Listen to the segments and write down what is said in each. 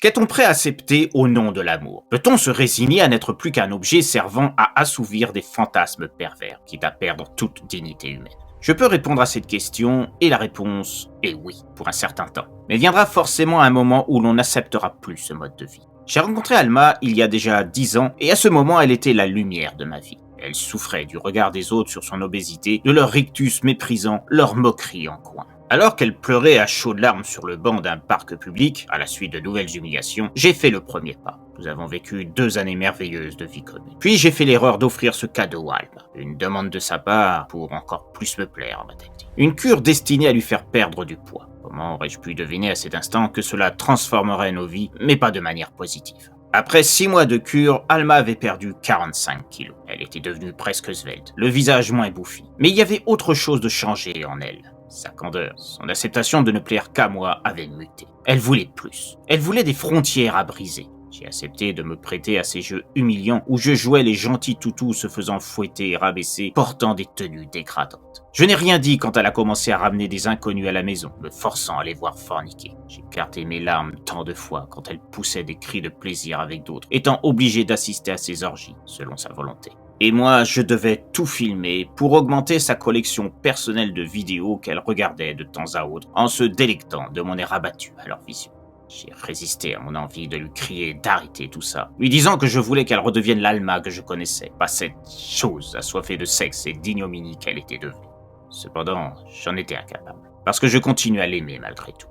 Qu'est-on prêt à accepter au nom de l'amour? Peut-on se résigner à n'être plus qu'un objet servant à assouvir des fantasmes pervers, quitte à perdre toute dignité humaine? Je peux répondre à cette question, et la réponse est oui, pour un certain temps. Mais viendra forcément un moment où l'on n'acceptera plus ce mode de vie. J'ai rencontré Alma il y a déjà 10 ans, et à ce moment elle était la lumière de ma vie. Elle souffrait du regard des autres sur son obésité, de leur rictus méprisant, leur moquerie en coin. Alors qu'elle pleurait à chaudes larmes sur le banc d'un parc public, à la suite de nouvelles humiliations, j'ai fait le premier pas. Nous avons vécu 2 années merveilleuses de vie commune. Puis j'ai fait l'erreur d'offrir ce cadeau à Alma. Une demande de sa part pour encore plus me plaire, m'a-t-elle dit. Une cure destinée à lui faire perdre du poids. Comment aurais-je pu deviner à cet instant que cela transformerait nos vies, mais pas de manière positive? Après 6 mois de cure, Alma avait perdu 45 kilos. Elle était devenue presque svelte, le visage moins bouffi. Mais il y avait autre chose de changé en elle. Sa candeur, son acceptation de ne plaire qu'à moi avait muté. Elle voulait plus. Elle voulait des frontières à briser. J'ai accepté de me prêter à ces jeux humiliants où je jouais les gentils toutous se faisant fouetter et rabaisser, portant des tenues dégradantes. Je n'ai rien dit quand elle a commencé à ramener des inconnus à la maison, me forçant à les voir forniquer. J'ai écarté mes larmes tant de fois quand elle poussait des cris de plaisir avec d'autres, étant obligé d'assister à ses orgies, selon sa volonté. Et moi, je devais tout filmer pour augmenter sa collection personnelle de vidéos qu'elle regardait de temps à autre en se délectant de mon air abattu à leur vision. J'ai résisté à mon envie de lui crier d'arrêter tout ça, lui disant que je voulais qu'elle redevienne l'Alma que je connaissais, pas cette chose assoiffée de sexe et d'ignominie qu'elle était devenue. Cependant, j'en étais incapable, parce que je continue à l'aimer malgré tout.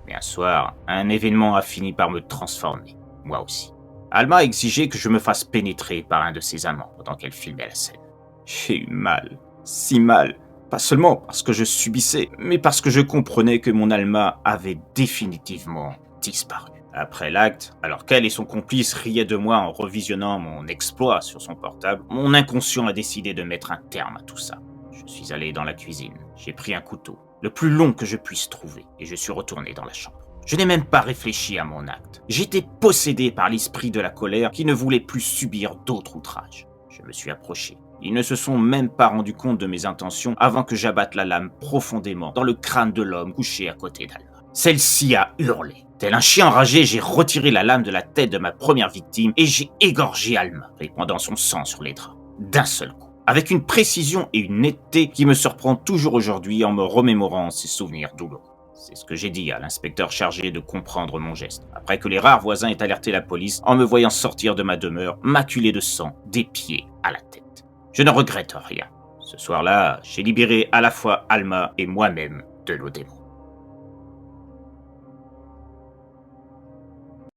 Mais un soir, un événement a fini par me transformer, moi aussi. Alma a exigé que je me fasse pénétrer par un de ses amants pendant qu'elle filmait la scène. J'ai eu mal, si mal, pas seulement parce que je subissais, mais parce que je comprenais que mon Alma avait définitivement disparu. Après l'acte, alors qu'elle et son complice riaient de moi en revisionnant mon exploit sur son portable, mon inconscient a décidé de mettre un terme à tout ça. Je suis allé dans la cuisine, j'ai pris un couteau, le plus long que je puisse trouver, et je suis retourné dans la chambre. Je n'ai même pas réfléchi à mon acte. J'étais possédé par l'esprit de la colère qui ne voulait plus subir d'autres outrages. Je me suis approché. Ils ne se sont même pas rendus compte de mes intentions avant que j'abatte la lame profondément dans le crâne de l'homme couché à côté d'Alma. Celle-ci a hurlé. Tel un chien enragé, j'ai retiré la lame de la tête de ma première victime et j'ai égorgé Alma, répandant son sang sur les draps, d'un seul coup. Avec une précision et une netteté qui me surprend toujours aujourd'hui en me remémorant ces souvenirs douloureux. C'est ce que j'ai dit à l'inspecteur chargé de comprendre mon geste, après que les rares voisins aient alerté la police en me voyant sortir de ma demeure, maculé de sang, des pieds à la tête. Je ne regrette rien. Ce soir-là, j'ai libéré à la fois Alma et moi-même de nos démons.